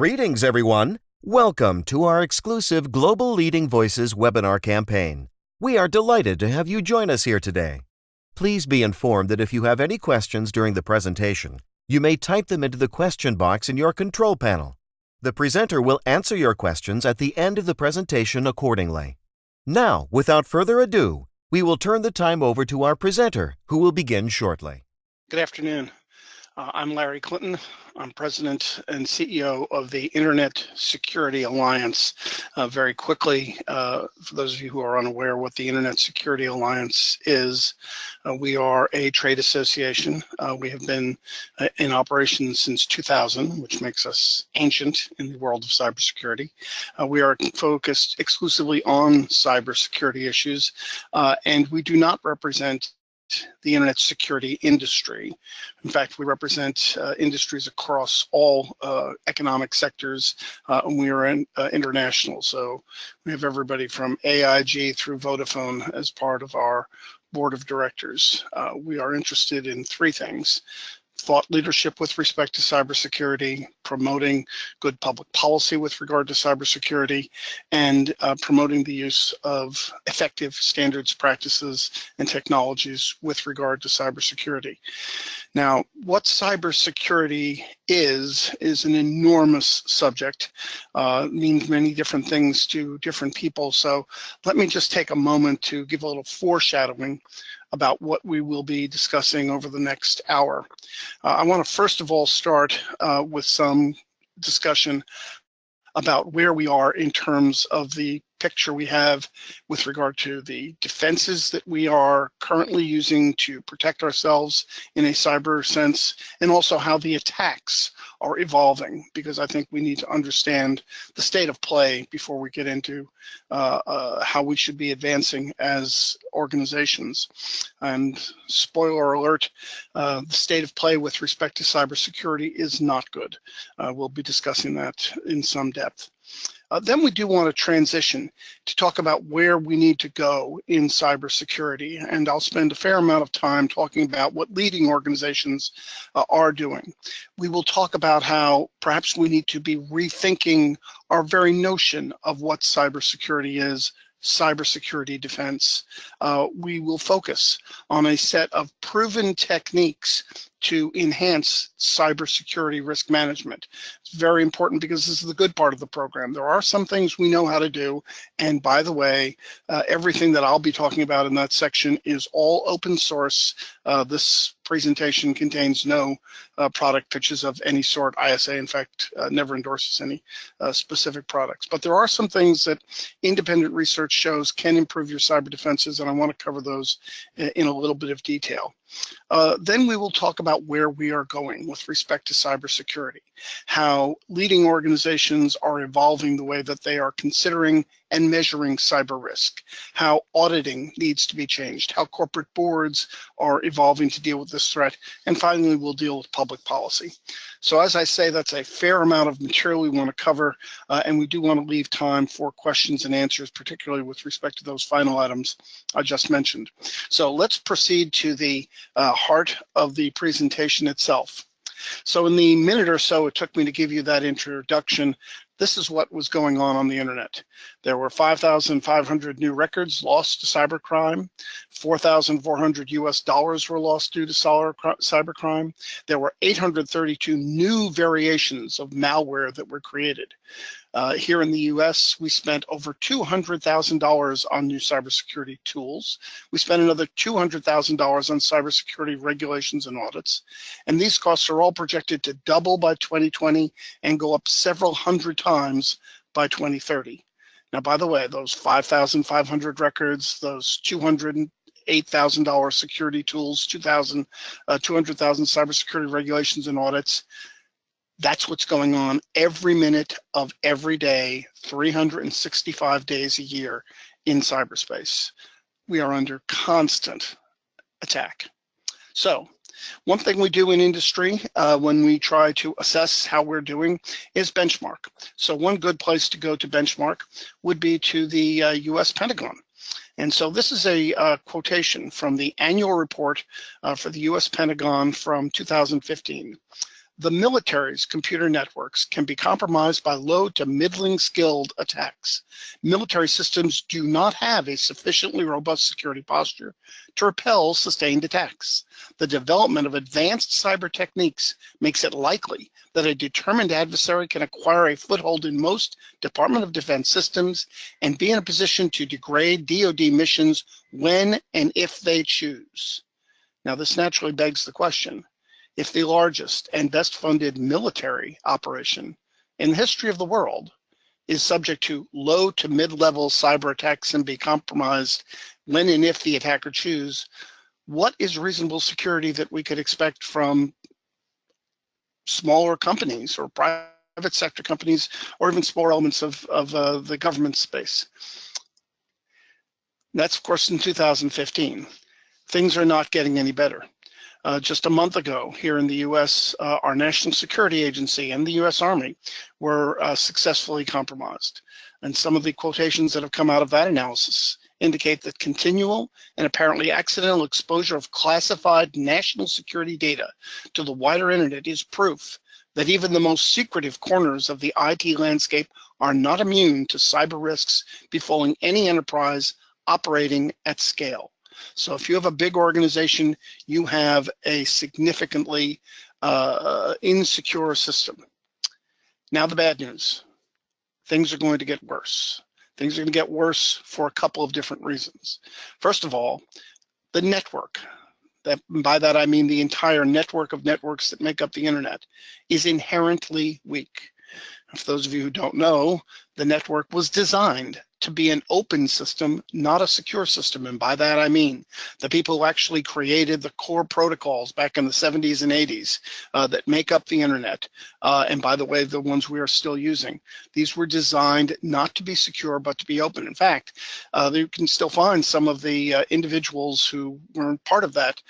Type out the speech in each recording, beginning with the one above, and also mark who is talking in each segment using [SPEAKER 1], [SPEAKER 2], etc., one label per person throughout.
[SPEAKER 1] Greetings, everyone. Welcome to our exclusive Global Leading Voices webinar campaign. We are delighted to have you join us here today. Please be informed that if you have any questions during the presentation, you may type them into the question box in your control panel. The presenter will answer your questions at the end of the presentation accordingly. Now, without further ado, we will turn the time over to our presenter, who will begin shortly.
[SPEAKER 2] Good afternoon. I'm Larry Clinton. I'm President and CEO of the Internet Security Alliance. Very quickly, for those of you who are unaware what the Internet Security Alliance is, we are a trade association. We have been in operation since 2000, which makes us ancient in the world of cybersecurity. We are focused exclusively on cybersecurity issues, and we do not represent the internet security industry. In fact, we represent industries across all economic sectors, and we are international. So we have everybody from AIG through Vodafone as part of our board of directors. We are interested in three things: thought leadership with respect to cybersecurity, promoting good public policy with regard to cybersecurity, and promoting the use of effective standards, practices, and technologies with regard to cybersecurity. Now, what cybersecurity is an enormous subject, means many different things to different people. So let me just take a moment to give a little foreshadowing about what we will be discussing over the next hour. I want to first of all start with some discussion about where we are in terms of the picture we have with regard to the defenses that we are currently using to protect ourselves in a cyber sense, and also how the attacks are evolving, because I think we need to understand the state of play before we get into how we should be advancing as organizations. And spoiler alert, the state of play with respect to cybersecurity is not good. We'll be discussing that in some depth. Then we do want to transition to talk about where we need to go in cybersecurity, and I'll spend a fair amount of time talking about what leading organizations are doing. We will talk about how perhaps we need to be rethinking our very notion of what cybersecurity is, cybersecurity defense. We will focus on a set of proven techniques to enhance cybersecurity risk management. It's very important because this is the good part of the program. There are some things we know how to do, and by the way, everything that I'll be talking about in that section is all open source. This presentation contains no product pitches of any sort. ISA, in fact, never endorses any specific products. But there are some things that independent research shows can improve your cyber defenses, and I want to cover those in a little bit of detail. Then we will talk about where we are going with respect to cybersecurity, how leading organizations are evolving the way that they are considering and measuring cyber risk, how auditing needs to be changed, how corporate boards are evolving to deal with this threat, and finally we'll deal with public policy. So as I say, that's a fair amount of material we want to cover, and we do want to leave time for questions and answers, particularly with respect to those final items I just mentioned. So let's proceed to the heart of the presentation itself. So in the minute or so it took me to give you that introduction, this is what was going on the internet. There were 5,500 new records lost to cybercrime. 4,400 US dollars were lost due to cybercrime. There were 832 new variations of malware that were created. Here in the US, we spent over $200,000 on new cybersecurity tools. We spent another $200,000 on cybersecurity regulations and audits. And these costs are all projected to double by 2020 and go up several hundred times by 2030. Now, by the way, those 5,500 records, those $208,000 security tools, 200,000 cybersecurity regulations and audits, that's what's going on every minute of every day, 365 days a year in cyberspace. We are under constant attack. So one thing we do in industry when we try to assess how we're doing is benchmark. So one good place to go to benchmark would be to the US Pentagon. And so this is a quotation from the annual report for the US Pentagon from 2015. The military's computer networks can be compromised by low to middling skilled attacks. Military systems do not have a sufficiently robust security posture to repel sustained attacks. The development of advanced cyber techniques makes it likely that a determined adversary can acquire a foothold in most Department of Defense systems and be in a position to degrade DoD missions when and if they choose. Now, this naturally begs the question, if the largest and best funded military operation in the history of the world is subject to low to mid-level cyber attacks and be compromised when and if the attacker choose, what is reasonable security that we could expect from smaller companies or private sector companies or even smaller elements of the government space? That's, of course, in 2015. Things are not getting any better. Just a month ago here in the US, our National Security Agency and the US Army were successfully compromised. And some of the quotations that have come out of that analysis indicate that continual and apparently accidental exposure of classified national security data to the wider internet is proof that even the most secretive corners of the IT landscape are not immune to cyber risks befalling any enterprise operating at scale. So if you have a big organization, you have a significantly insecure system. Now the bad news, things are going to get worse. Things are going to get worse for a couple of different reasons. First of all, the network, by that I mean the entire network of networks that make up the internet, is inherently weak. For those of you who don't know, the network was designed to be an open system, not a secure system. And by that, I mean the people who actually created the core protocols back in the 70s and 80s that make up the internet. And by the way, the ones we are still using, these were designed not to be secure, but to be open. In fact, you can still find some of the individuals who were part of that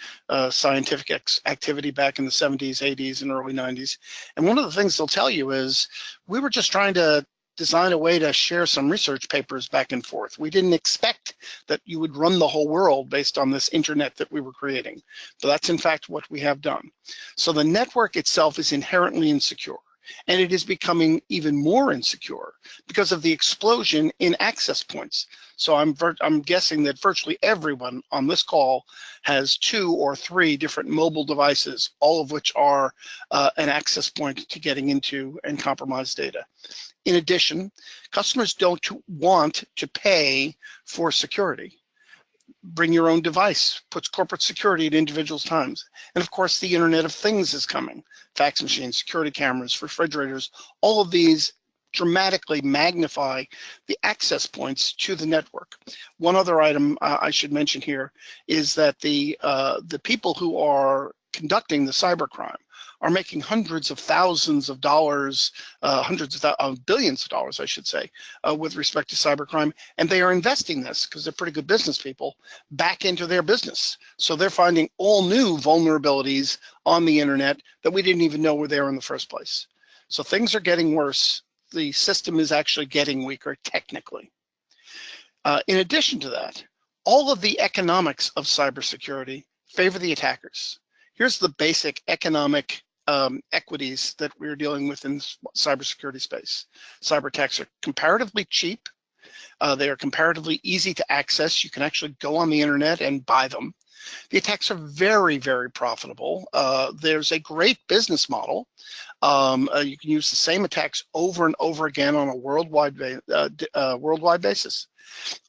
[SPEAKER 2] scientific activity back in the 70s, 80s, and early 90s. And one of the things they'll tell you is, we were just trying to design a way to share some research papers back and forth. We didn't expect that you would run the whole world based on this internet that we were creating. But that's in fact what we have done. So the network itself is inherently insecure, and it is becoming even more insecure because of the explosion in access points. So I'm guessing that virtually everyone on this call has 2 or 3 different mobile devices, all of which are an access point to getting into and compromised data. In addition, customers don't want to pay for security. Bring your own device puts corporate security at individuals' times. And of course, the Internet of Things is coming. Fax machines, security cameras, refrigerators, all of these dramatically magnify the access points to the network. One other item I should mention here is that the people who are conducting the cybercrime are making hundreds of thousands of dollars, billions of dollars, I should say, with respect to cybercrime. And they are investing this, because they're pretty good business people, back into their business. So they're finding all new vulnerabilities on the internet that we didn't even know were there in the first place. So things are getting worse. The system is actually getting weaker technically. In addition to that, all of the economics of cybersecurity favor the attackers. Here's the basic economic equities that we're dealing with in cybersecurity space. Cyber attacks are comparatively cheap. They are comparatively easy to access. You can actually go on the internet and buy them. The attacks are very, very profitable. There's a great business model. You can use the same attacks over and over again on a worldwide basis.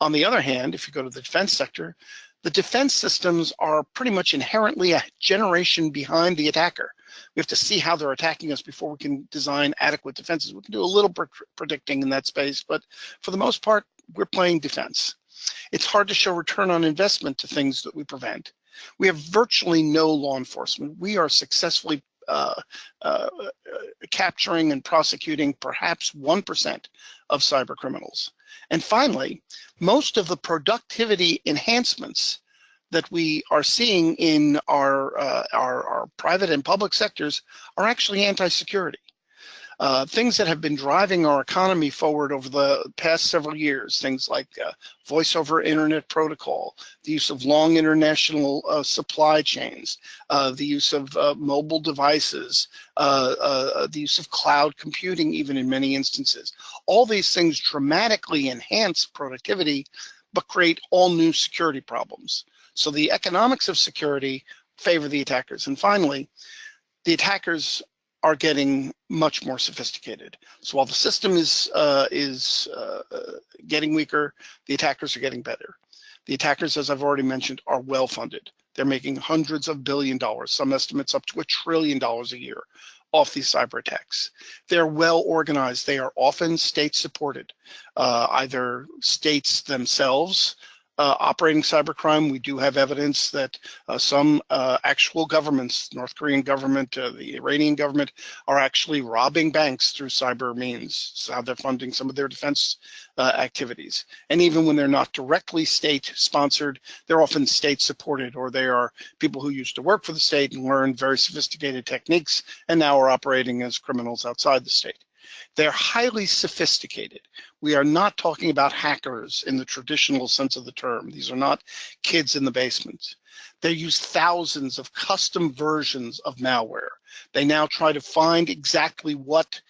[SPEAKER 2] On the other hand, if you go to the defense sector, the defense systems are pretty much inherently a generation behind the attacker. We have to see how they're attacking us before we can design adequate defenses. We can do a little predicting in that space, but for the most part, we're playing defense. It's hard to show return on investment to things that we prevent. We have virtually no law enforcement. We are successfully capturing and prosecuting perhaps 1% of cyber criminals. And finally, most of the productivity enhancements that we are seeing in our private and public sectors are actually anti-security. Things that have been driving our economy forward over the past several years, things like voice over internet protocol, the use of long international supply chains, the use of mobile devices, the use of cloud computing, even in many instances. All these things dramatically enhance productivity, but create all new security problems. So the economics of security favor the attackers. And finally, the attackers are getting much more sophisticated. So while the system is getting weaker, the attackers are getting better. The attackers, as I've already mentioned, are well funded. They're making hundreds of billion dollars, some estimates up to $1 trillion a year off these cyber attacks. They're well organized. They are often state supported, either states themselves operating cybercrime. We do have evidence that some actual governments, North Korean government, the Iranian government, are actually robbing banks through cyber means. So how they're funding some of their defense activities. And even when they're not directly state sponsored, they're often state supported, or they are people who used to work for the state and learned very sophisticated techniques and now are operating as criminals outside the state. They're highly sophisticated. We are not talking about hackers in the traditional sense of the term. These are not kids in the basement. They use thousands of custom versions of malware. They now try to find exactly what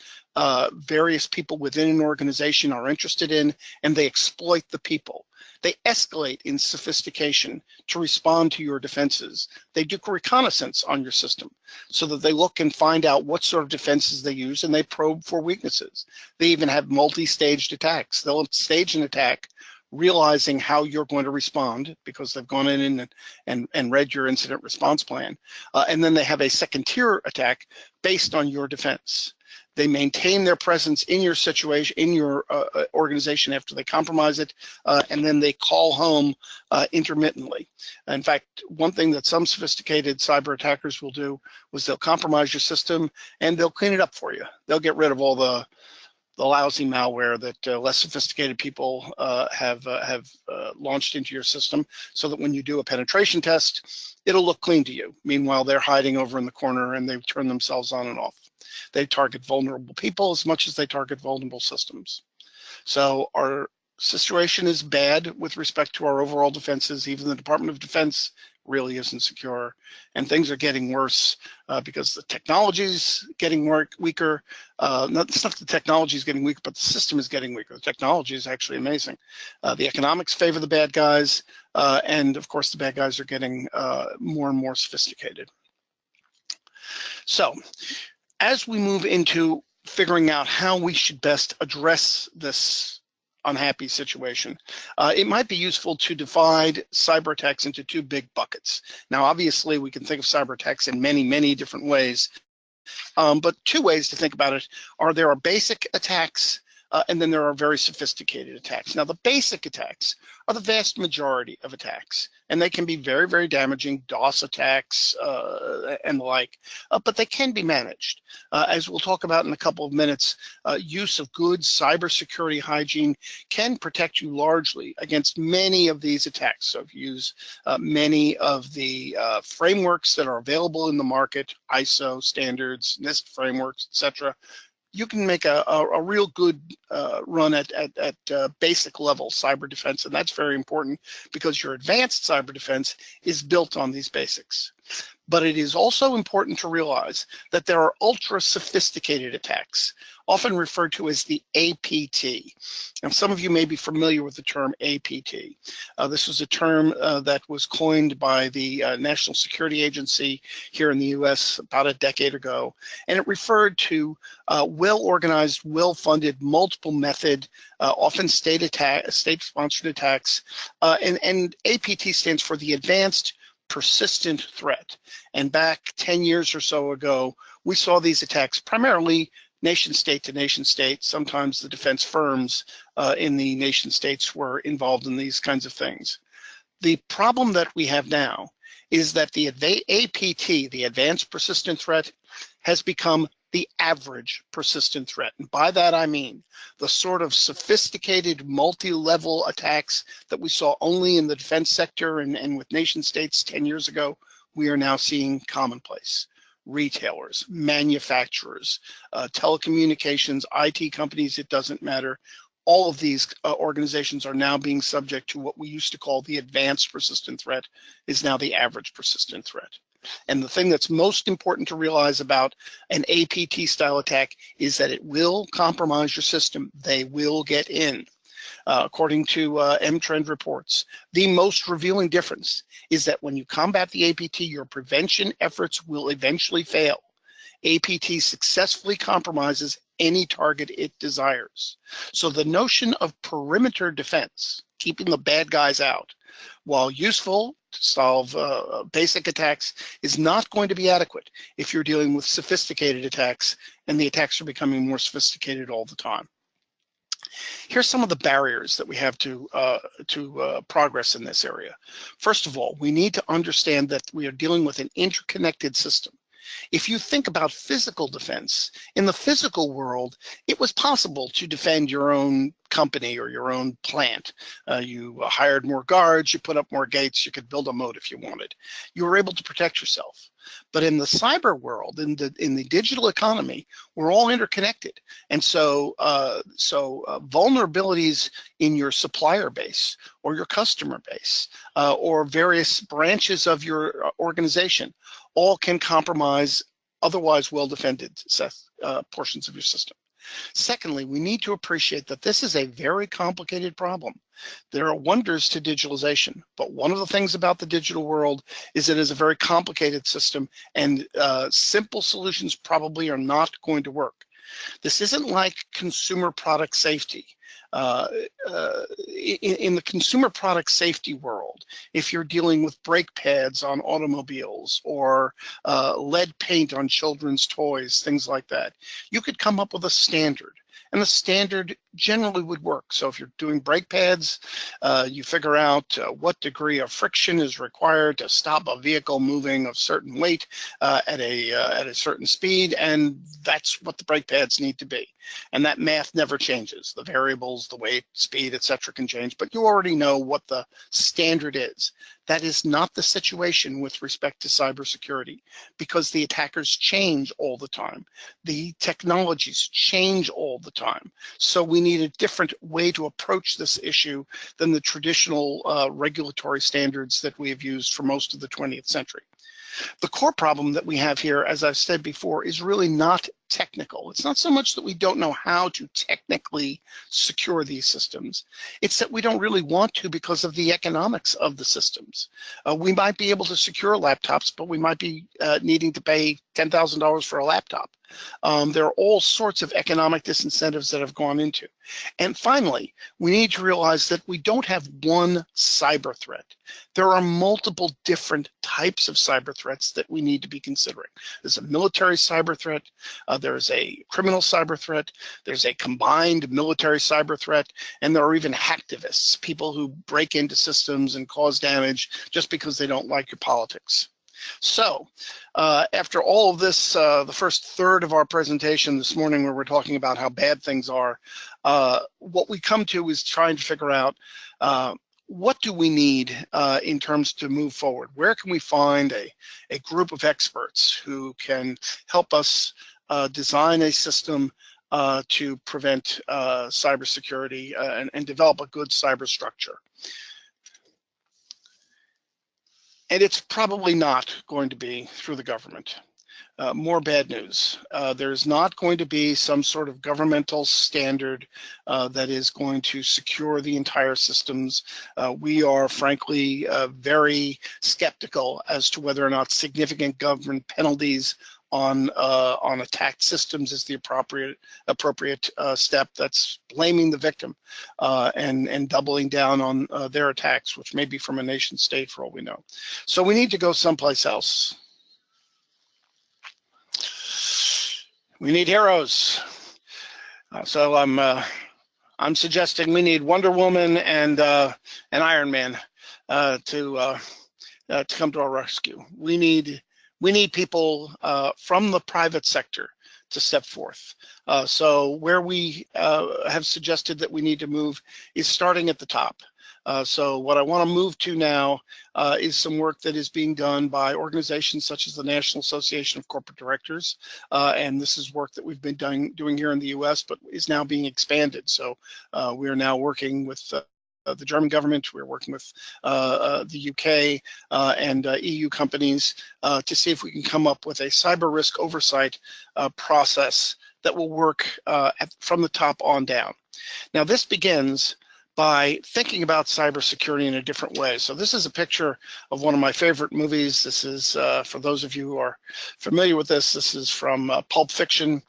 [SPEAKER 2] various people within an organization are interested in, and they exploit the people. They escalate in sophistication to respond to your defenses. They do reconnaissance on your system so that they look and find out what sort of defenses they use, and they probe for weaknesses. They even have multi-staged attacks. They'll stage an attack realizing how you're going to respond because they've gone in and read your incident response plan. And then they have a second tier attack based on your defense. They maintain their presence in your situation, in your organization after they compromise it, and then they call home intermittently. In fact, one thing that some sophisticated cyber attackers will do was they'll compromise your system and they'll clean it up for you. They'll get rid of all the lousy malware that less sophisticated people have launched into your system, so that when you do a penetration test, it'll look clean to you. Meanwhile, they're hiding over in the corner and they turn themselves on and off. They target vulnerable people as much as they target vulnerable systems. So our situation is bad with respect to our overall defenses. Even the Department of Defense really isn't secure, and things are getting worse because the technology is getting weaker. It's not the technology is getting weaker, but the system is getting weaker. The technology is actually amazing. The economics favor the bad guys, and of course the bad guys are getting more and more sophisticated. So as we move into figuring out how we should best address this unhappy situation, it might be useful to divide cyber attacks into two big buckets. Now, obviously, we can think of cyber attacks in many, many different ways, but two ways to think about it are there are basic attacks and then there are very sophisticated attacks. Now, the basic attacks are the vast majority of attacks, and they can be very, very damaging, DOS attacks and the like, but they can be managed. As we'll talk about in a couple of minutes, use of good cybersecurity hygiene can protect you largely against many of these attacks. So if you use many of the frameworks that are available in the market, ISO standards, NIST frameworks, etc., you can make a real good run at basic level cyber defense, and that's very important because your advanced cyber defense is built on these basics. But it is also important to realize that there are ultra sophisticated attacks, often referred to as the APT. Now, some of you may be familiar with the term APT. This was a term that was coined by the National Security Agency here in the US about a decade ago, and it referred to well-organized, well-funded, multiple method, often state-sponsored attacks, and APT stands for the Advanced Persistent Threat. And back 10 years or so ago, we saw these attacks primarily nation state to nation state. Sometimes the defense firms in the nation states were involved in these kinds of things. The problem that we have now is that the APT, the Advanced Persistent Threat, has become the average persistent threat. And by that I mean the sort of sophisticated multi-level attacks that we saw only in the defense sector and with nation states 10 years ago, we are now seeing commonplace. retailers, manufacturers, telecommunications, IT companies, it doesn't matter. All of these organizations are now being subject to what we used to call the advanced persistent threat is now the average persistent threat. And the thing that's most important to realize about an APT style attack is that it will compromise your system. They will get in. According to M-Trend reports, the most revealing difference is that when you combat the APT, your prevention efforts will eventually fail. APT successfully compromises any target it desires. So the notion of perimeter defense, keeping the bad guys out, while useful to solve basic attacks, is not going to be adequate if you're dealing with sophisticated attacks, and the attacks are becoming more sophisticated all the time. Here's some of the barriers that we have to progress in this area. First of all, we need to understand that we are dealing with an interconnected system. If you think about physical defense, in the physical world, it was possible to defend your own company or your own plant. You hired more guards, you put up more gates, you could build a moat if you wanted. You were able to protect yourself. But in the cyber world, in the digital economy, we're all interconnected. And so, vulnerabilities in your supplier base or your customer base or various branches of your organization all can compromise otherwise well-defended portions of your system. Secondly, we need to appreciate that this is a very complicated problem. There are wonders to digitalization, but one of the things about the digital world is it is a very complicated system, and simple solutions probably are not going to work. This isn't like consumer product safety. In the consumer product safety world, if you're dealing with brake pads on automobiles or lead paint on children's toys, things like that, you could come up with a standard. And the standard generally would work. So if you're doing brake pads, you figure out what degree of friction is required to stop a vehicle moving of certain weight at a certain speed, and that's what the brake pads need to be. And that math never changes. The variables, the weight, speed, etc. can change, but you already know what the standard is. That is not the situation with respect to cybersecurity, because the attackers change all the time. The technologies change all the time. So we need a different way to approach this issue than the traditional regulatory standards that we have used for most of the 20th century. The core problem that we have here, as I've said before, is really not technical. It's not so much that we don't know how to technically secure these systems. It's that we don't really want to because of the economics of the systems. We might be able to secure laptops, but we might be needing to pay $10,000 for a laptop. There are all sorts of economic disincentives that have gone into. And finally, we need to realize that we don't have one cyber threat. There are multiple different types of cyber threats that we need to be considering. There's a military cyber threat, there's a criminal cyber threat, there's a combined military cyber threat, and there are even hacktivists, people who break into systems and cause damage just because they don't like your politics. So after all of this, the first third of our presentation this morning, where we're talking about how bad things are, what we come to is trying to figure out what do we need in terms to move forward? Where can we find a group of experts who can help us design a system to prevent cybersecurity and develop a good cyber structure? And it's probably not going to be through the government. More bad news. There's not going to be some sort of governmental standard that is going to secure the entire systems. We are frankly very skeptical as to whether or not significant government penalties on attacked systems is the appropriate step. That's blaming the victim and doubling down on their attacks, which may be from a nation state for all we know. So we need to go someplace else. We need heroes. So I'm suggesting we need Wonder Woman and Iron Man to come to our rescue. We need people from the private sector to step forth. So where we have suggested that we need to move is starting at the top. So what I want to move to now is some work that is being done by organizations such as the National Association of Corporate Directors. And this is work that we've been doing here in the US, but is now being expanded. So we are now working with the German government. We're working with the UK and EU companies to see if we can come up with a cyber risk oversight process that will work from the top on down. Now, this begins by thinking about cybersecurity in a different way. So this is a picture of one of my favorite movies. This is, for those of you who are familiar with this is from Pulp Fiction.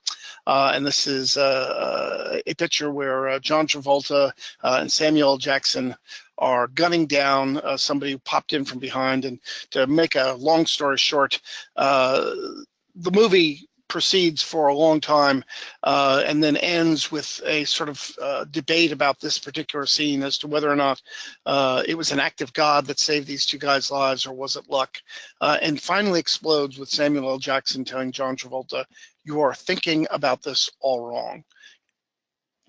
[SPEAKER 2] And this is a picture where John Travolta and Samuel L. Jackson are gunning down somebody who popped in from behind. And to make a long story short, the movie proceeds for a long time and then ends with a sort of debate about this particular scene as to whether or not it was an act of God that saved these two guys' lives, or was it luck? And finally explodes with Samuel L. Jackson telling John Travolta, "You are thinking about this all wrong."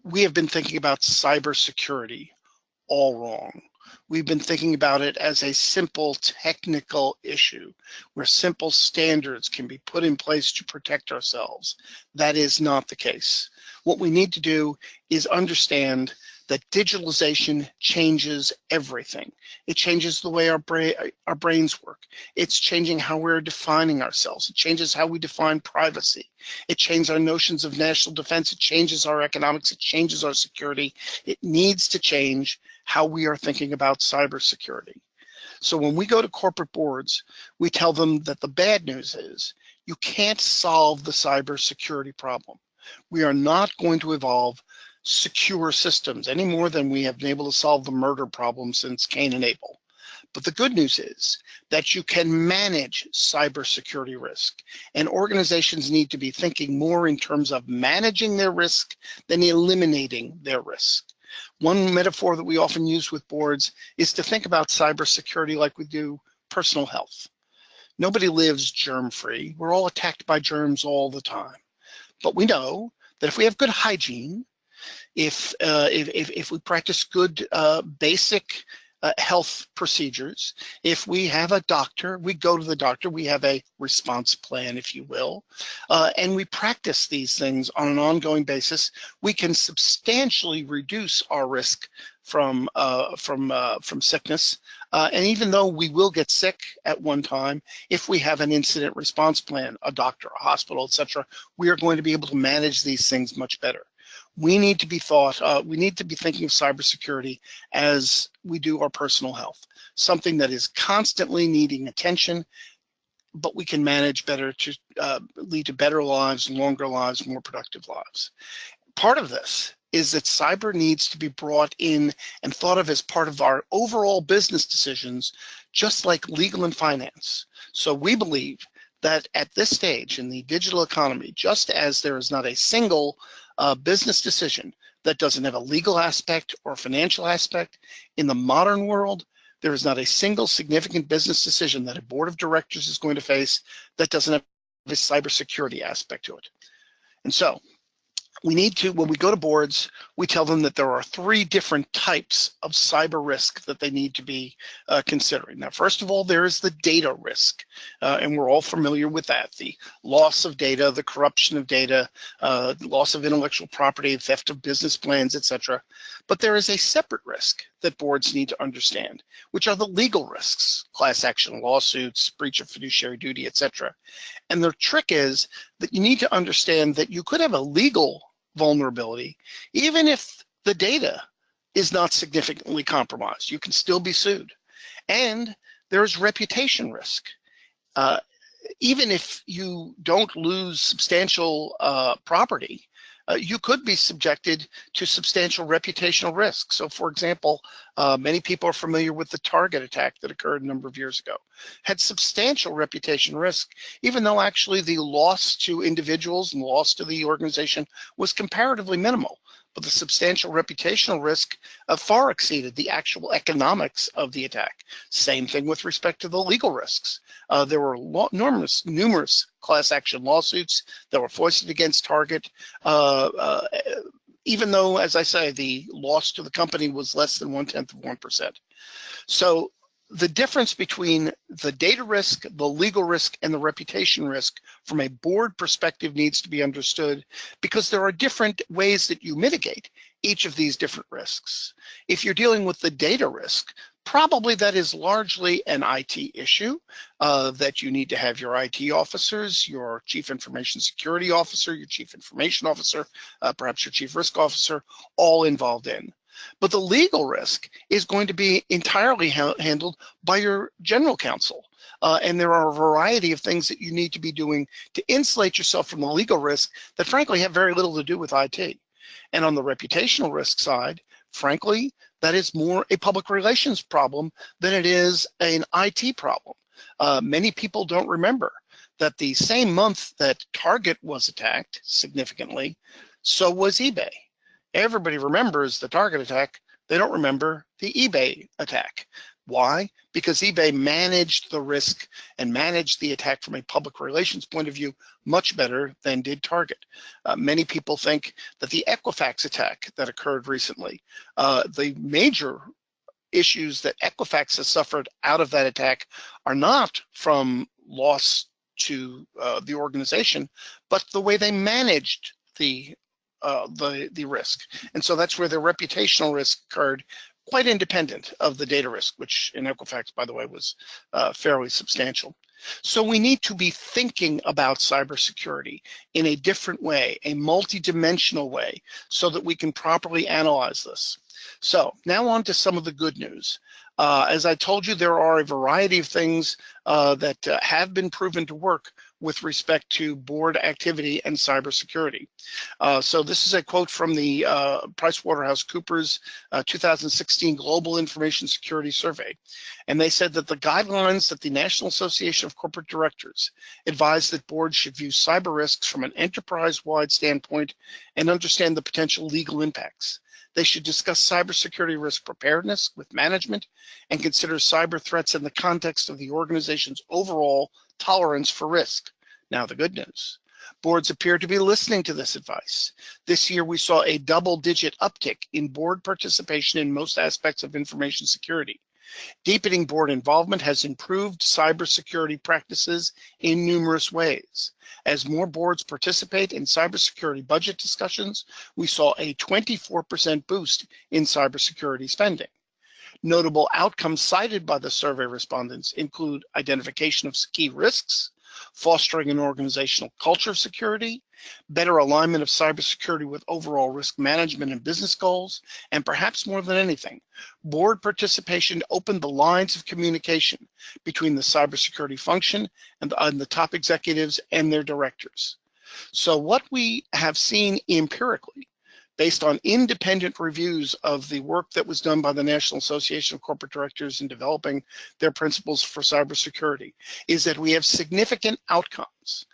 [SPEAKER 2] We have been thinking about cybersecurity all wrong. We've been thinking about it as a simple technical issue where simple standards can be put in place to protect ourselves. That is not the case. What we need to do is understand that digitalization changes everything. It changes the way our brains work. It's changing how we're defining ourselves. It changes how we define privacy. It changes our notions of national defense. It changes our economics. It changes our security. It needs to change how we are thinking about cybersecurity. So when we go to corporate boards, we tell them that the bad news is you can't solve the cybersecurity problem. We are not going to evolve secure systems any more than we have been able to solve the murder problem since Cain and Abel. But the good news is that you can manage cybersecurity risk, and organizations need to be thinking more in terms of managing their risk than eliminating their risk. One metaphor that we often use with boards is to think about cybersecurity like we do personal health. Nobody lives germ-free. We're all attacked by germs all the time. But we know that if we have good hygiene, if we practice good basic health procedures, if we have a doctor, we go to the doctor, we have a response plan, if you will, and we practice these things on an ongoing basis, we can substantially reduce our risk from sickness. And even though we will get sick at one time, if we have an incident response plan, a doctor, a hospital, etc., we are going to be able to manage these things much better. We need to be thinking of cybersecurity as we do our personal health, something that is constantly needing attention, but we can manage better to lead to better lives, longer lives, more productive lives. Part of this is that cyber needs to be brought in and thought of as part of our overall business decisions, just like legal and finance. So we believe that at this stage in the digital economy, just as there is not a single business decision that doesn't have a legal aspect or financial aspect, in the modern world, there is not a single significant business decision that a board of directors is going to face that doesn't have a cybersecurity aspect to it. And so we need to, when we go to boards, we tell them that there are 3 different types of cyber risk that they need to be considering. Now, first of all, there is the data risk, and we're all familiar with that. The loss of data, the corruption of data, loss of intellectual property, theft of business plans, etc. But there is a separate risk that boards need to understand, which are the legal risks, class action lawsuits, breach of fiduciary duty, etc. And the trick is that you need to understand that you could have a legal vulnerability, even if the data is not significantly compromised. You can still be sued. And there's reputation risk. Even if you don't lose substantial property, you could be subjected to substantial reputational risk. So for example, many people are familiar with the Target attack that occurred a number of years ago. Had substantial reputation risk, even though actually the loss to individuals and loss to the organization was comparatively minimal. But the substantial reputational risk far exceeded the actual economics of the attack. Same thing with respect to the legal risks. There were numerous class action lawsuits that were foisted against Target, even though, as I say, the loss to the company was less than 1/10 of 1%. So the difference between the data risk, the legal risk, and the reputation risk from a board perspective needs to be understood, because there are different ways that you mitigate each of these different risks. If you're dealing with the data risk, probably that is largely an IT issue that you need to have your IT officers, your chief information security officer, your chief information officer, perhaps your chief risk officer, all involved in. But the legal risk is going to be entirely handled by your general counsel. And there are a variety of things that you need to be doing to insulate yourself from the legal risk that frankly have very little to do with IT. And on the reputational risk side, frankly, that is more a public relations problem than it is an IT problem. Many people don't remember that the same month that Target was attacked significantly, so was eBay. Everybody remembers the Target attack. They don't remember the eBay attack. Why? Because eBay managed the risk and managed the attack from a public relations point of view much better than did Target. Many people think that the Equifax attack that occurred recently, the major issues that Equifax has suffered out of that attack are not from loss to the organization, but the way they managed the risk. And so that's where the reputational risk occurred, quite independent of the data risk, which in Equifax, by the way, was fairly substantial. So we need to be thinking about cybersecurity in a different way, a multidimensional way, so that we can properly analyze this. So now on to some of the good news. As I told you, there are a variety of things that have been proven to work with respect to board activity and cybersecurity. So this is a quote from the PricewaterhouseCoopers 2016 Global Information Security Survey. And they said that the guidelines that the National Association of Corporate Directors advise that boards should view cyber risks from an enterprise-wide standpoint and understand the potential legal impacts. They should discuss cybersecurity risk preparedness with management and consider cyber threats in the context of the organization's overall tolerance for risk. Now, the good news. Boards appear to be listening to this advice. This year, we saw a double-digit uptick in board participation in most aspects of information security. Deepening board involvement has improved cybersecurity practices in numerous ways. As more boards participate in cybersecurity budget discussions, we saw a 24% boost in cybersecurity spending. Notable outcomes cited by the survey respondents include identification of key risks, fostering an organizational culture of security, better alignment of cybersecurity with overall risk management and business goals, and perhaps more than anything, board participation opened the lines of communication between the cybersecurity function and the top executives and their directors. So what we have seen empirically, based on independent reviews of the work that was done by the National Association of Corporate Directors in developing their principles for cybersecurity, is that we have significant outcomes,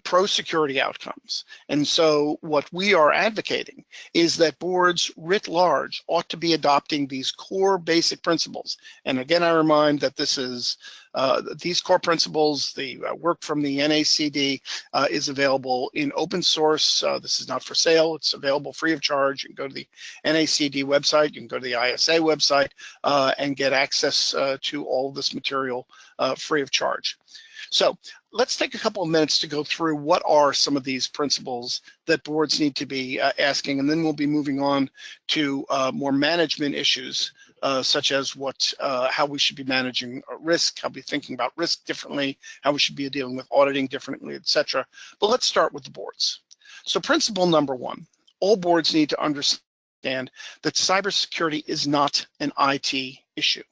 [SPEAKER 2] pro-security outcomes. And so what we are advocating is that boards writ large ought to be adopting these core basic principles. And again, I remind that this is these core principles, the work from the NACD is available in open source. This is not for sale. It's available free of charge. You can go to the NACD website. You can go to the ISA website and get access to all of this material free of charge. So let's take a couple of minutes to go through what are some of these principles that boards need to be asking, and then we'll be moving on to more management issues, such as how we should be managing risk, how we thinking about risk differently, how we should be dealing with auditing differently, etc. But let's start with the boards. So principle number one, all boards need to understand that cybersecurity is not an IT issue.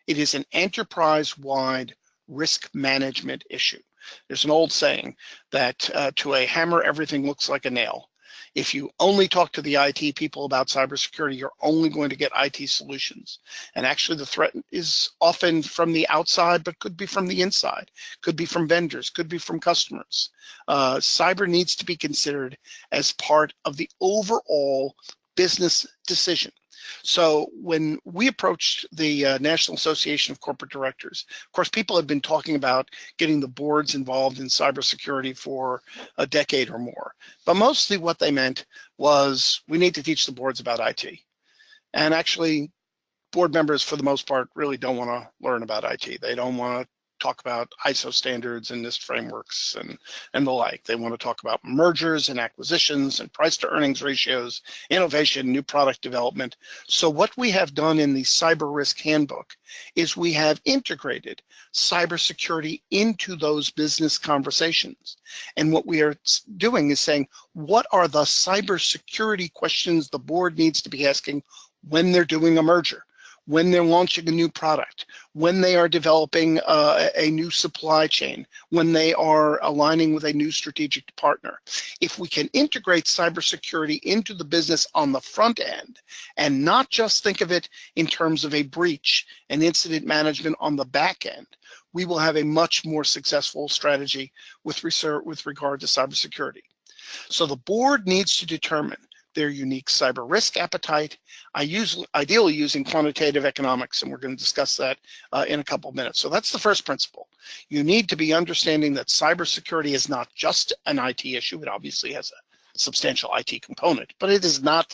[SPEAKER 2] It is an enterprise-wide risk management issue. There's an old saying that to a hammer, everything looks like a nail. If you only talk to the IT people about cybersecurity, you're only going to get IT solutions. And actually the threat is often from the outside, but could be from the inside, could be from vendors, could be from customers. Cyber needs to be considered as part of the overall business decision. So when we approached the National Association of Corporate Directors, of course, people had been talking about getting the boards involved in cybersecurity for a decade or more. But mostly what they meant was we need to teach the boards about IT. And actually, board members, for the most part, really don't want to learn about IT. They don't want to talk about ISO standards and NIST frameworks and the like. They want to talk about mergers and acquisitions and price to earnings ratios, innovation, new product development. So what we have done in the cyber risk handbook is we have integrated cybersecurity into those business conversations. And what we are doing is saying, what are the cybersecurity questions the board needs to be asking when they're doing a merger, when they're launching a new product, when they are developing a new supply chain, when they are aligning with a new strategic partner. If we can integrate cybersecurity into the business on the front end and not just think of it in terms of a breach and incident management on the back end, we will have a much more successful strategy with regard to cybersecurity. So the board needs to determine their unique cyber risk appetite, ideally using quantitative economics, and we're going to discuss that in a couple of minutes. So that's the first principle. You need to be understanding that cybersecurity is not just an IT issue. It obviously has a substantial IT component, but it is not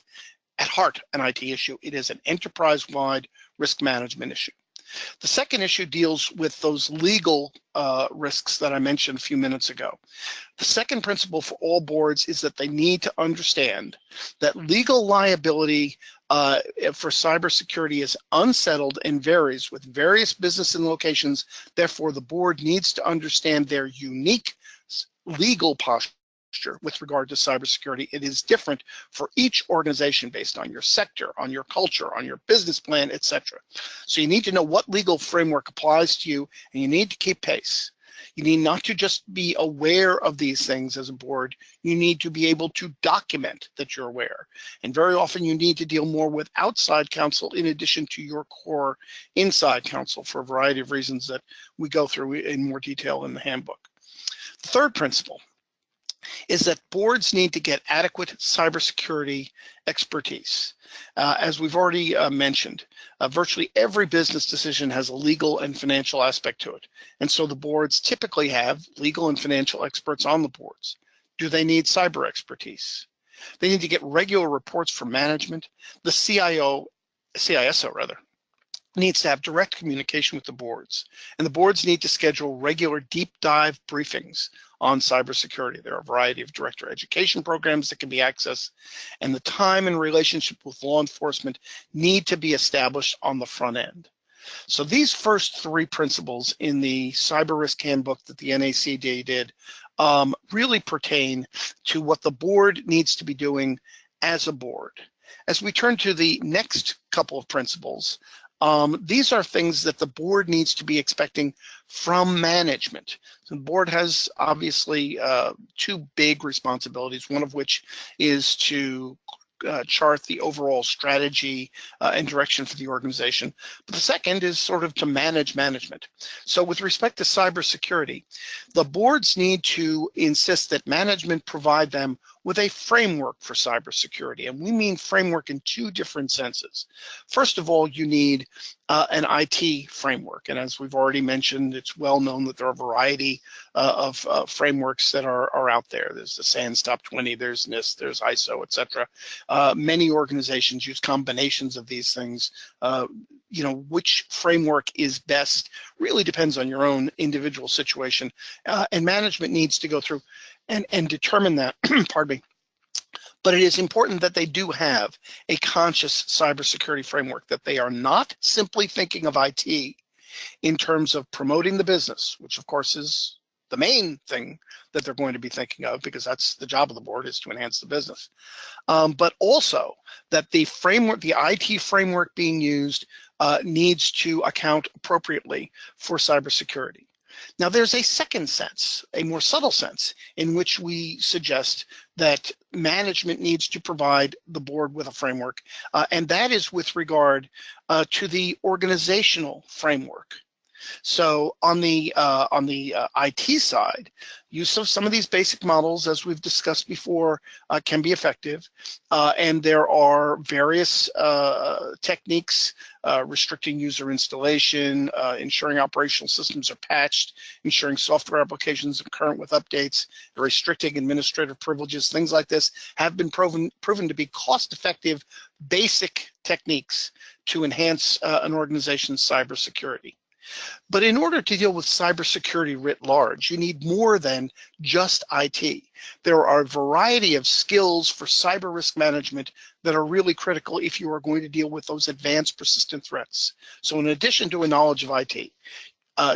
[SPEAKER 2] at heart an IT issue. It is an enterprise-wide risk management issue. The second issue deals with those legal risks that I mentioned a few minutes ago. The second principle for all boards is that they need to understand that legal liability for cybersecurity is unsettled and varies with various business and locations. Therefore, the board needs to understand their unique legal posture with regard to cybersecurity. It is different for each organization based on your sector, on your culture, on your business plan, etc. So you need to know what legal framework applies to you, and you need to keep pace. You need not to just be aware of these things as a board, you need to be able to document that you're aware. And very often you need to deal more with outside counsel in addition to your core inside counsel for a variety of reasons that we go through in more detail in the handbook. The third principle is that boards need to get adequate cybersecurity expertise. As we've already mentioned, virtually every business decision has a legal and financial aspect to it. And so the boards typically have legal and financial experts on the boards. Do they need cyber expertise? They need to get regular reports from management. The CISO needs to have direct communication with the boards, and the boards need to schedule regular deep dive briefings on cybersecurity. There are a variety of director education programs that can be accessed, and the time and relationship with law enforcement need to be established on the front end. So these first three principles in the cyber risk handbook that the NACD did really pertain to what the board needs to be doing as a board. As we turn to the next couple of principles, these are things that the board needs to be expecting from management. So the board has obviously two big responsibilities, one of which is to chart the overall strategy and direction for the organization. But the second is sort of to manage management. So with respect to cybersecurity, the boards need to insist that management provide them with a framework for cybersecurity. And we mean framework in two different senses. First of all, you need an IT framework. And as we've already mentioned, it's well known that there are a variety of frameworks that are out there. There's the SANS Top 20, there's NIST, there's ISO, etc. Many organizations use combinations of these things. You know, which framework is best really depends on your own individual situation. And management needs to go through and determine that, pardon me. But it is important that they do have a conscious cybersecurity framework, that they are not simply thinking of IT in terms of promoting the business, which of course is the main thing that they're going to be thinking of, because that's the job of the board, is to enhance the business. But also that the framework, the IT framework being used needs to account appropriately for cybersecurity. Now, there's a second sense, a more subtle sense, in which we suggest that management needs to provide the board with a framework, and that is with regard to the organizational framework. So on the IT side, use of some of these basic models, as we've discussed before, can be effective. And there are various techniques restricting user installation, ensuring operational systems are patched, ensuring software applications are current with updates, restricting administrative privileges, things like this have been proven to be cost-effective basic techniques to enhance an organization's cybersecurity. But in order to deal with cybersecurity writ large, you need more than just IT. There are a variety of skills for cyber risk management that are really critical if you are going to deal with those advanced persistent threats. So in addition to a knowledge of IT,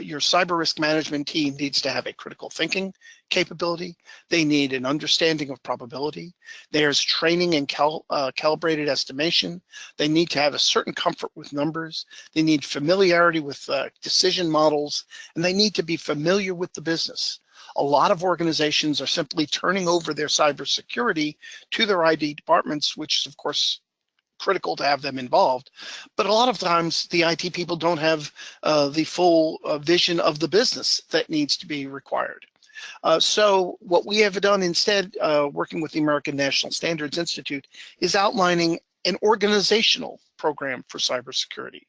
[SPEAKER 2] your cyber risk management team needs to have a critical thinking capability. They need an understanding of probability. There's training and calibrated estimation. They need to have a certain comfort with numbers. They need familiarity with decision models, and they need to be familiar with the business. A lot of organizations are simply turning over their cybersecurity to their ID departments, which is, of course, critical to have them involved, but a lot of times the IT people don't have the full vision of the business that needs to be required. So what we have done instead, working with the American National Standards Institute, is outlining an organizational program for cybersecurity.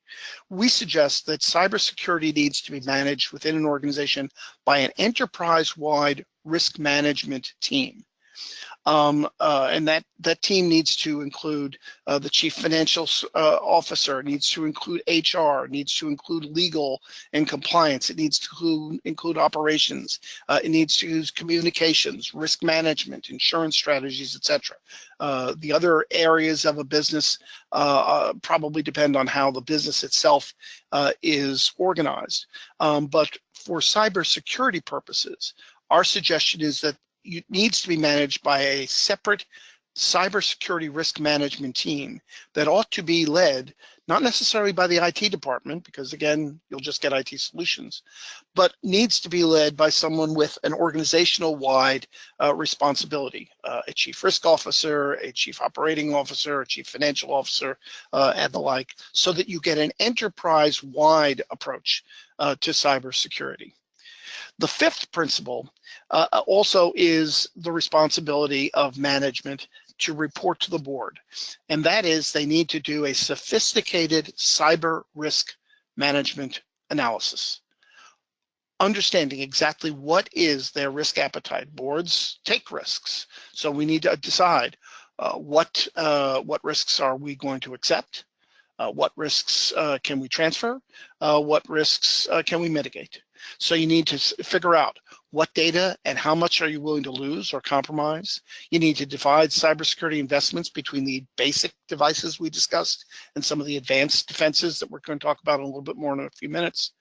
[SPEAKER 2] We suggest that cybersecurity needs to be managed within an organization by an enterprise-wide risk management team. And that team needs to include the chief financial officer, needs to include HR, needs to include legal and compliance, it needs to include operations, it needs to use communications, risk management, insurance strategies, etc. The other areas of a business probably depend on how the business itself is organized. But for cybersecurity purposes, our suggestion is that it needs to be managed by a separate cybersecurity risk management team that ought to be led, not necessarily by the IT department, because again, you'll just get IT solutions, but needs to be led by someone with an organizational-wide responsibility, a chief risk officer, a chief operating officer, a chief financial officer, and the like, so that you get an enterprise-wide approach to cybersecurity. The fifth principle also is the responsibility of management to report to the board, and that is they need to do a sophisticated cyber risk management analysis, understanding exactly what is their risk appetite. Boards take risks, so we need to decide what risks are we going to accept, what risks can we transfer, what risks can we mitigate. So you need to figure out what data and how much are you willing to lose or compromise. You need to divide cybersecurity investments between the basic devices we discussed and some of the advanced defenses that we're going to talk about a little bit more in a few minutes.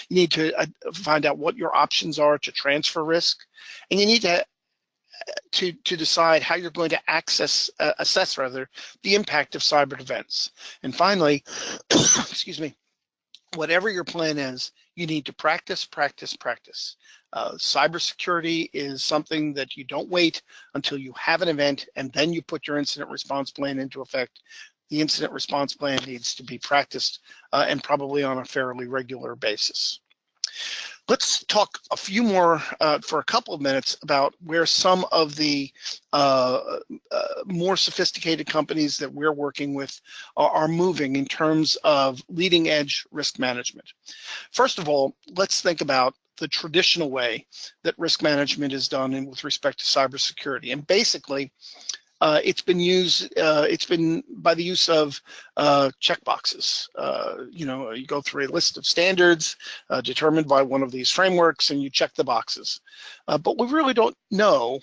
[SPEAKER 2] You need to find out what your options are to transfer risk, and you need to decide how you're going to assess the impact of cyber events. And finally, excuse me, whatever your plan is, you need to practice, practice, practice. Cybersecurity is something that you don't wait until you have an event and then you put your incident response plan into effect. The incident response plan needs to be practiced and probably on a fairly regular basis. Let's talk a few more for a couple of minutes about where some of the more sophisticated companies that we're working with are moving in terms of leading edge risk management. First of all, let's think about the traditional way that risk management is done with respect to cybersecurity. And basically, it's been by the use of checkboxes. You go through a list of standards determined by one of these frameworks and you check the boxes. But we really don't know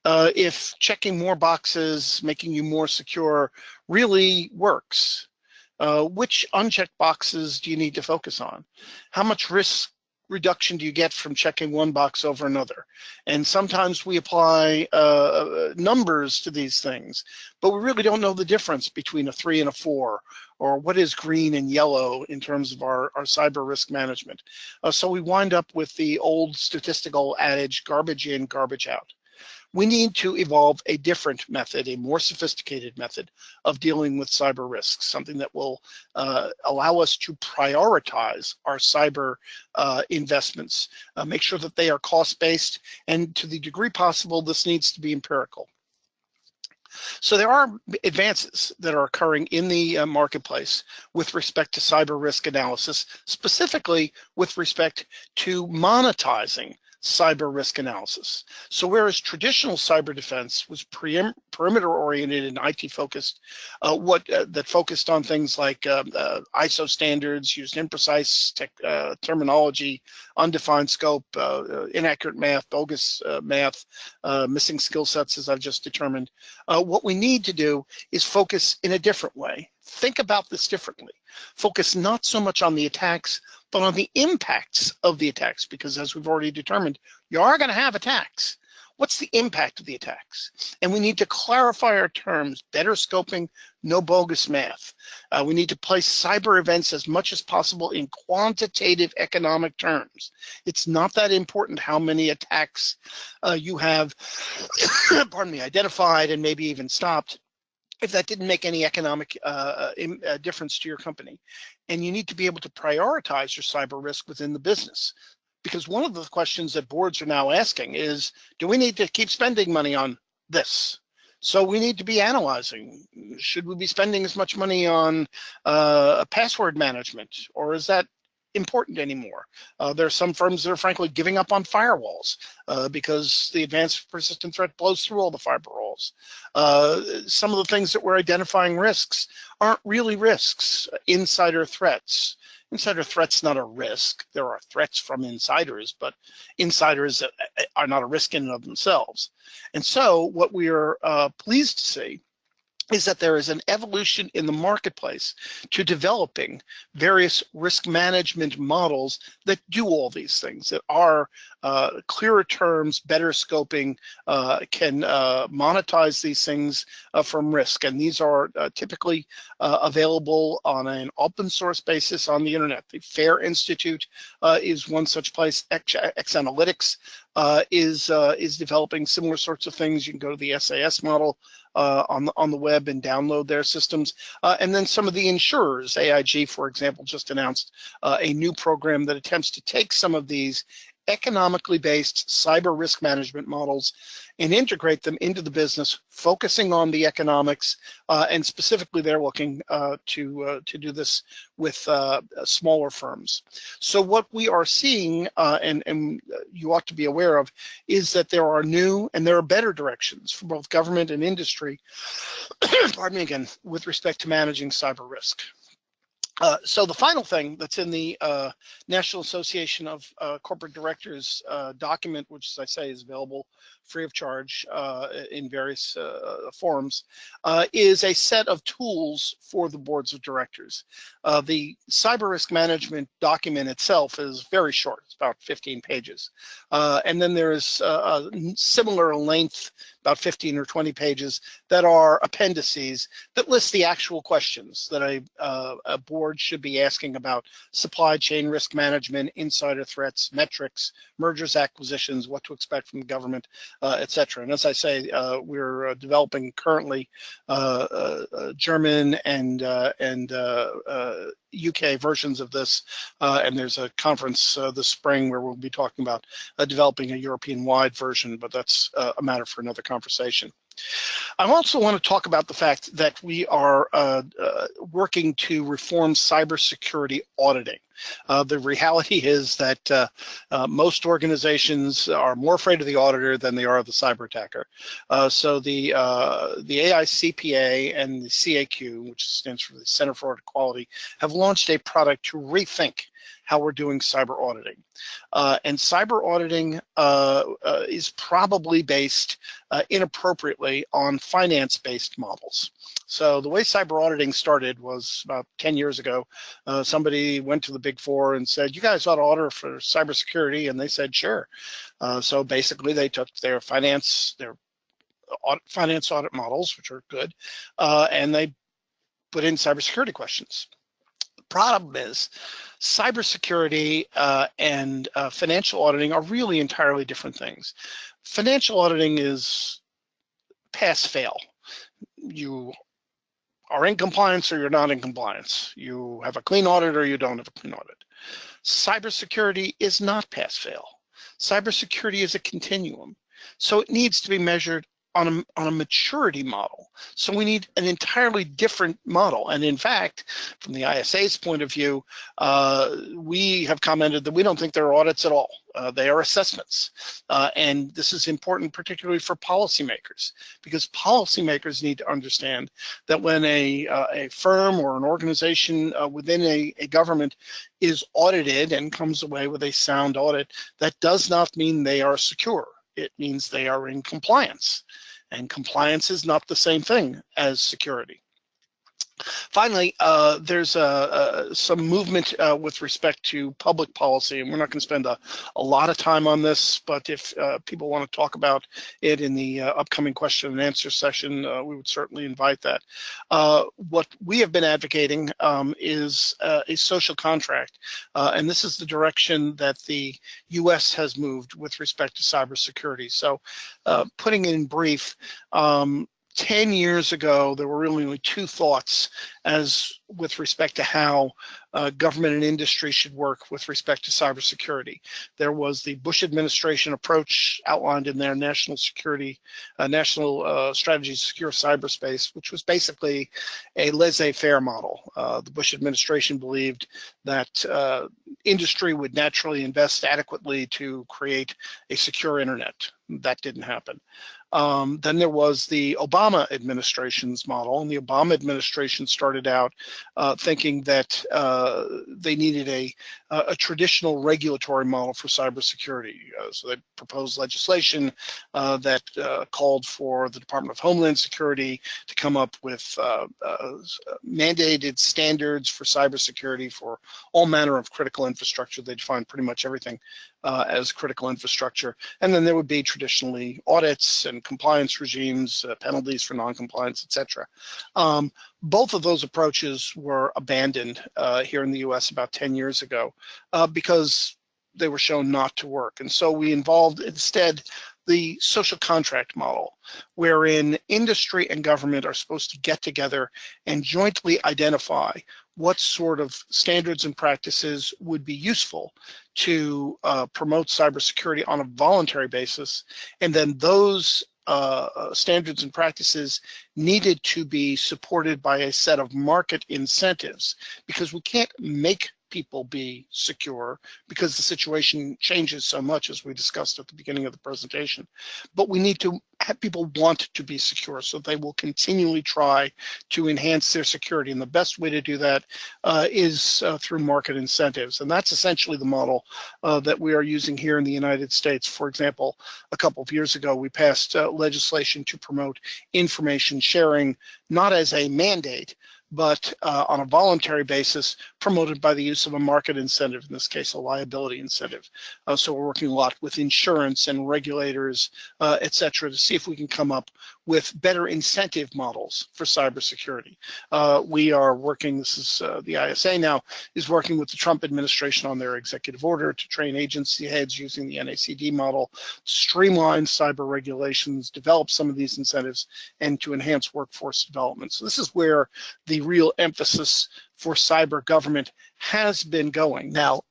[SPEAKER 2] if checking more boxes, making you more secure, really works. Which unchecked boxes do you need to focus on? How much risk reduction do you get from checking one box over another? And sometimes we apply numbers to these things, but we really don't know the difference between a 3 and a 4, or what is green and yellow in terms of our cyber risk management. So we wind up with the old statistical adage, garbage in, garbage out. we need to evolve a different method, a more sophisticated method of dealing with cyber risks, something that will allow us to prioritize our cyber investments, make sure that they are cost-based, and to the degree possible, this needs to be empirical. So there are advances that are occurring in the marketplace with respect to cyber risk analysis, specifically with respect to monetizing cyber risk analysis. So whereas traditional cyber defense was perimeter oriented and IT focused, that focused on things like ISO standards, used imprecise terminology, undefined scope, inaccurate math, bogus math, missing skill sets, as I've just determined. What we need to do is focus in a different way. Think about this differently. Focus not so much on the attacks, but on the impacts of the attacks, because as we've already determined, you are going to have attacks. What's the impact of the attacks? And we need to clarify our terms, better scoping, no bogus math. We need to place cyber events as much as possible in quantitative economic terms. It's not that important how many attacks you have, pardon me, identified and maybe even stopped, if that didn't make any economic difference to your company. And you need to be able to prioritize your cyber risk within the business. Because one of the questions that boards are now asking is, do we need to keep spending money on this? So we need to be analyzing, should we be spending as much money on password management, or is that important anymore? There are some firms that are frankly giving up on firewalls because the advanced persistent threat blows through all the firewalls. Some of the things that we're identifying risks aren't really risks. Insider threats. Insider threats not a risk. There are threats from insiders, but insiders are not a risk in and of themselves. And so what we are pleased to see is that there is an evolution in the marketplace to developing various risk management models that do all these things, that are clearer terms, better scoping, can monetize these things from risk. And these are typically available on an open source basis on the internet. The FAIR Institute is one such place. X Analytics is developing similar sorts of things. You can go to the SAS model on the web and download their systems. And then some of the insurers, AIG, for example, just announced a new program that attempts to take some of these economically based cyber risk management models and integrate them into the business, focusing on the economics, and specifically they're looking to do this with smaller firms. So what we are seeing, and you ought to be aware of, is that there are new and there are better directions for both government and industry, pardon me again, with respect to managing cyber risk. So the final thing that's in the National Association of Corporate Directors document, which, as I say, is available free of charge in various forums, is a set of tools for the boards of directors. The cyber risk management document itself is very short. It's about 15 pages. And then there's a similar length, about 15 or 20 pages, that are appendices that list the actual questions that a board should be asking about supply chain risk management, insider threats, metrics, mergers, acquisitions, what to expect from the government, et cetera. And as I say, we're developing currently German and UK versions of this, and there's a conference this spring where we'll be talking about developing a European-wide version, but that's a matter for another conversation. I also want to talk about the fact that we are working to reform cybersecurity auditing. The reality is that most organizations are more afraid of the auditor than they are of the cyber attacker. So the AICPA and the CAQ, which stands for the Center for Audit Quality, have launched a product to rethink how we're doing cyber auditing. And cyber auditing is probably based inappropriately on finance-based models. So the way cyber auditing started was about 10 years ago. Somebody went to the Big Four and said, you guys ought to audit for cybersecurity, and they said, sure. So basically they took their finance audit models, which are good, and they put in cybersecurity questions. Problem is, cybersecurity and financial auditing are really entirely different things. Financial auditing is pass-fail. You are in compliance or you're not in compliance. You have a clean audit or you don't have a clean audit. Cybersecurity is not pass-fail. Cybersecurity is a continuum. So it needs to be measured on a maturity model. So we need an entirely different model. And in fact, from the ISA's point of view, we have commented that we don't think they're audits at all. They are assessments. And this is important particularly for policymakers, because policymakers need to understand that when a firm or an organization within a government is audited and comes away with a sound audit, that does not mean they are secure. It means they are in compliance. And compliance is not the same thing as security. Finally, there's some movement with respect to public policy, and we're not going to spend a lot of time on this, but if people want to talk about it in the upcoming question and answer session, we would certainly invite that. What we have been advocating is a social contract, and this is the direction that the US has moved with respect to cybersecurity. So putting it in brief, 10 years ago, there were really only two thoughts as with respect to how government and industry should work with respect to cybersecurity. There was the Bush administration approach outlined in their national security, national strategy to secure cyberspace, which was basically a laissez-faire model. The Bush administration believed that industry would naturally invest adequately to create a secure internet. That didn't happen. Then there was the Obama administration's model, and the Obama administration started out thinking that they needed a traditional regulatory model for cybersecurity. So they proposed legislation that called for the Department of Homeland Security to come up with mandated standards for cybersecurity for all manner of critical infrastructure. They defined pretty much everything as critical infrastructure. And then there would be traditionally audits and compliance regimes, penalties for non-compliance, etc. Both of those approaches were abandoned here in the US about 10 years ago because they were shown not to work. And so we involved instead the social contract model, wherein industry and government are supposed to get together and jointly identify what sort of standards and practices would be useful to promote cybersecurity on a voluntary basis. And then those standards and practices needed to be supported by a set of market incentives, because we can't make people be secure because the situation changes so much, as we discussed at the beginning of the presentation. But we need to have people want to be secure, so they will continually try to enhance their security. And the best way to do that is through market incentives. And that's essentially the model that we are using here in the United States. For example, a couple of years ago, we passed legislation to promote information sharing, not as a mandate, but on a voluntary basis, promoted by the use of a market incentive, in this case, a liability incentive. So we're working a lot with insurance and regulators, et cetera, to see if we can come up with better incentive models for cybersecurity. We are working, this is the ISA now, is working with the Trump administration on their executive order to train agency heads using the NACD model, streamline cyber regulations, develop some of these incentives, and to enhance workforce development. So this is where the real emphasis for cyber government has been going. Now,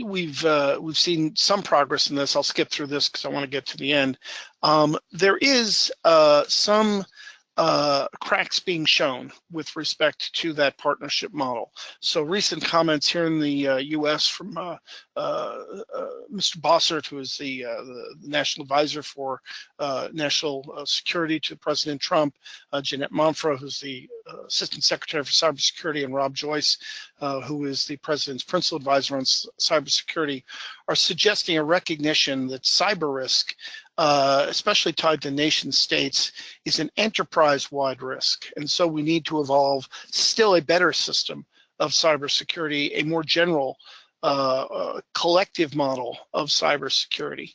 [SPEAKER 2] we've seen some progress in this. I'll skip through this because I want to get to the end. There is some cracks being shown with respect to that partnership model. So recent comments here in the US from Mr. Bossert, who is the National Advisor for National Security to President Trump, Jeanette Monfro, who's the Assistant Secretary for Cybersecurity, and Rob Joyce, who is the President's Principal Advisor on Cybersecurity, are suggesting a recognition that cyber risk, especially tied to nation states, is an enterprise-wide risk. And so we need to evolve still a better system of cybersecurity, a more general collective model of cybersecurity.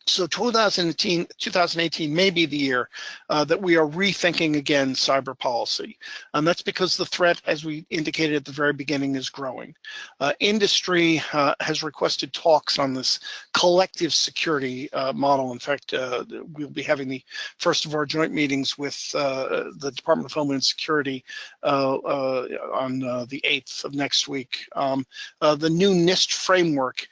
[SPEAKER 2] So 2018 may be the year that we are rethinking again cyber policy. And that's because the threat, as we indicated at the very beginning, is growing. Industry has requested talks on this collective security model. In fact, we'll be having the first of our joint meetings with the Department of Homeland Security on the 8th of next week. The new NIST framework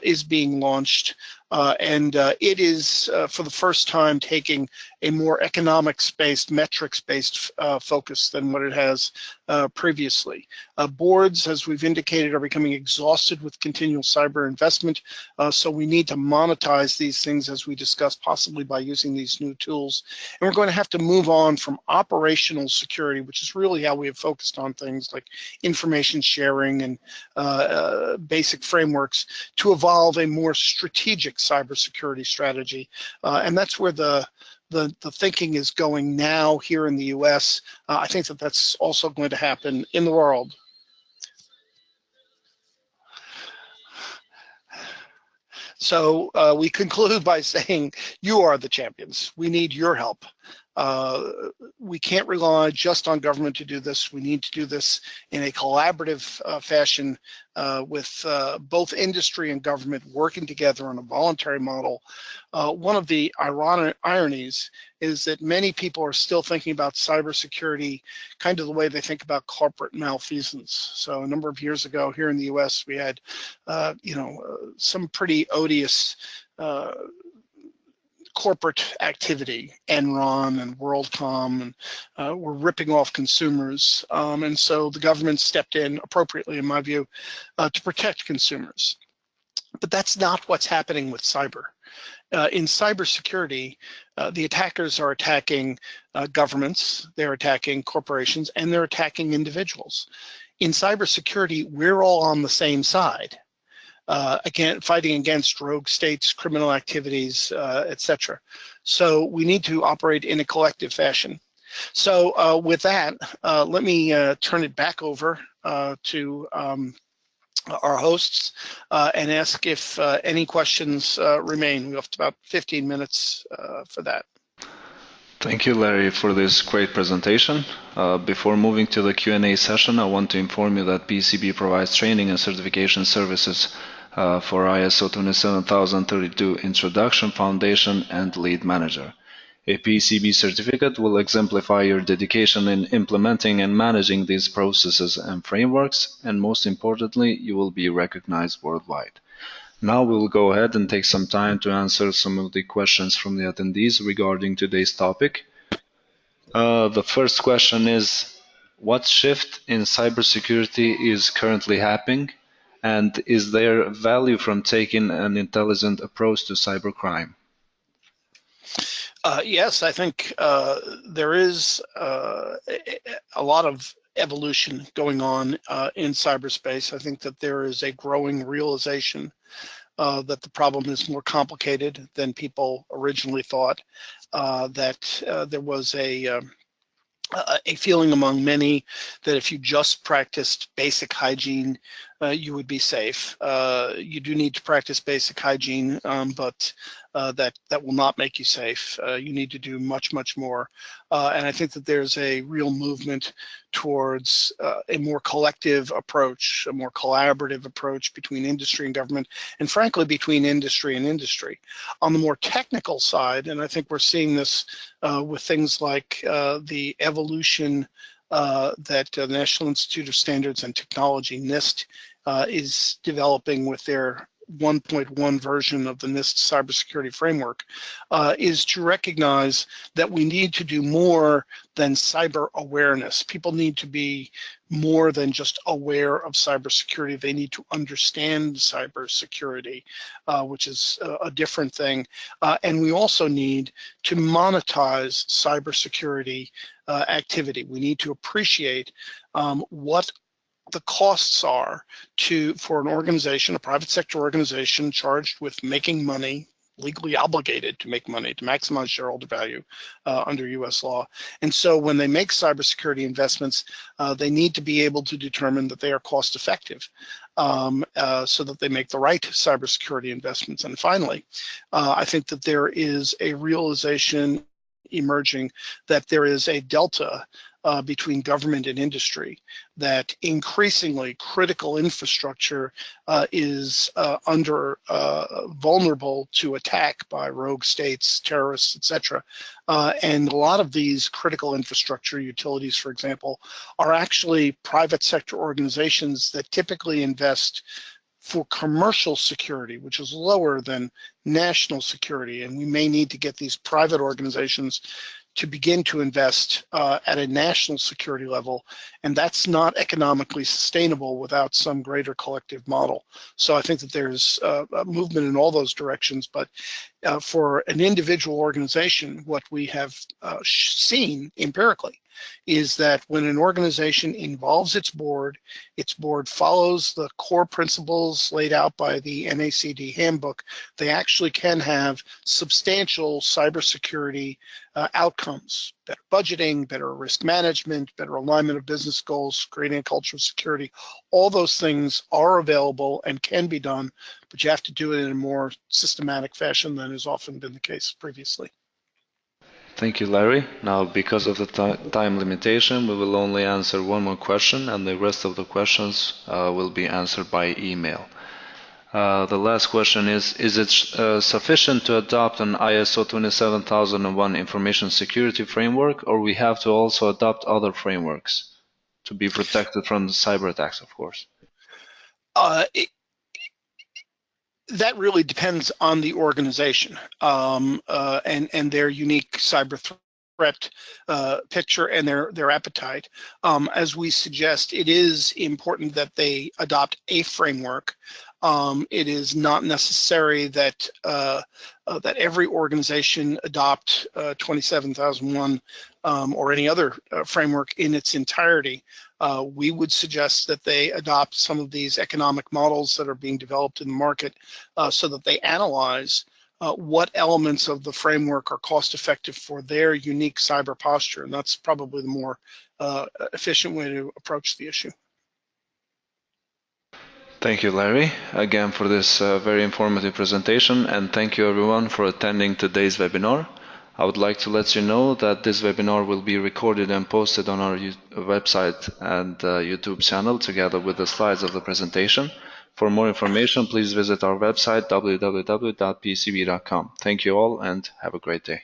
[SPEAKER 2] is being launched. And it is, for the first time, taking a more economics-based, metrics-based focus than what it has previously. Boards, as we've indicated, are becoming exhausted with continual cyber investment, so we need to monetize these things, as we discussed, possibly by using these new tools. And we're going to have to move on from operational security, which is really how we have focused on things like information sharing and basic frameworks, to evolve a more strategic cybersecurity strategy. And that's where the thinking is going now here in the US. I think that that's also going to happen in the world. So we conclude by saying, you are the champions. We need your help. We can't rely just on government to do this. We need to do this in a collaborative fashion with both industry and government working together on a voluntary model. One of the ironies is that many people are still thinking about cybersecurity kind of the way they think about corporate malfeasance. So a number of years ago here in the US, we had some pretty odious corporate activity, Enron and WorldCom, and were ripping off consumers. And so the government stepped in appropriately, in my view, to protect consumers. But that's not what's happening with cyber. In cybersecurity, the attackers are attacking governments, they're attacking corporations, and they're attacking individuals. In cybersecurity, we're all on the same side. Again, fighting against rogue states, criminal activities, etc. So we need to operate in a collective fashion. So with that, let me turn it back over to our hosts and ask if any questions remain. We have about 15 minutes for that.
[SPEAKER 3] Thank you, Larry, for this great presentation. Before moving to the Q&A session, I want to inform you that PCB provides training and certification services for ISO 27032 Introduction, Foundation, and Lead Manager. A PCB certificate will exemplify your dedication in implementing and managing these processes and frameworks, and most importantly, you will be recognized worldwide. Now we will go ahead and take some time to answer some of the questions from the attendees regarding today's topic. The first question is, what shift in cybersecurity is currently happening, and is there value from taking an intelligent approach to cybercrime?
[SPEAKER 2] Yes, I think there is a lot of evolution going on in cyberspace. I think that there is a growing realization that the problem is more complicated than people originally thought, that there was a feeling among many that if you just practiced basic hygiene, you would be safe. You do need to practice basic hygiene, but that will not make you safe. You need to do much, much more. And I think that there's a real movement towards a more collective approach, a more collaborative approach between industry and government, and frankly, between industry and industry. On the more technical side, and I think we're seeing this with things like the evolution that the National Institute of Standards and Technology, NIST, is developing with their 1.1 version of the NIST cybersecurity framework, is to recognize that we need to do more than cyber awareness. People need to be more than just aware of cybersecurity. They need to understand cybersecurity, which is a different thing. And we also need to monetize cybersecurity activity. We need to appreciate what the costs are for an organization, a private sector organization charged with making money, legally obligated to make money, to maximize shareholder value under US law. And so when they make cybersecurity investments, they need to be able to determine that they are cost effective so that they make the right cybersecurity investments. And finally, I think that there is a realization emerging that there is a delta between government and industry, that increasingly critical infrastructure is vulnerable to attack by rogue states, terrorists, etc. And a lot of these critical infrastructure utilities, for example, are actually private sector organizations that typically invest for commercial security, which is lower than national security. And we may need to get these private organizations to begin to invest at a national security level, and that's not economically sustainable without some greater collective model. So I think that there's a movement in all those directions, but for an individual organization, what we have seen empirically is that when an organization involves its board follows the core principles laid out by the NACD handbook, they actually can have substantial cybersecurity outcomes: better budgeting, better risk management, better alignment of business goals, creating a culture of security. All those things are available and can be done, but you have to do it in a more systematic fashion than has often been the case previously.
[SPEAKER 3] Thank you, Larry. Now, because of the time limitation, we will only answer one more question, and the rest of the questions will be answered by email. The last question is it sufficient to adopt an ISO 27001 information security framework, or we have to also adopt other frameworks to be protected from cyber attacks, of course?
[SPEAKER 2] That really depends on the organization and their unique cyber threat picture and their appetite. As we suggest, it is important that they adopt a framework. It is not necessary that that every organization adopt 27001 or any other framework in its entirety. We would suggest that they adopt some of these economic models that are being developed in the market so that they analyze what elements of the framework are cost effective for their unique cyber posture. And that's probably the more efficient way to approach the issue.
[SPEAKER 3] Thank you, Larry, again for this very informative presentation, and thank you everyone for attending today's webinar. I would like to let you know that this webinar will be recorded and posted on our website and YouTube channel together with the slides of the presentation. For more information, please visit our website www.pcb.com. Thank you all and have a great day.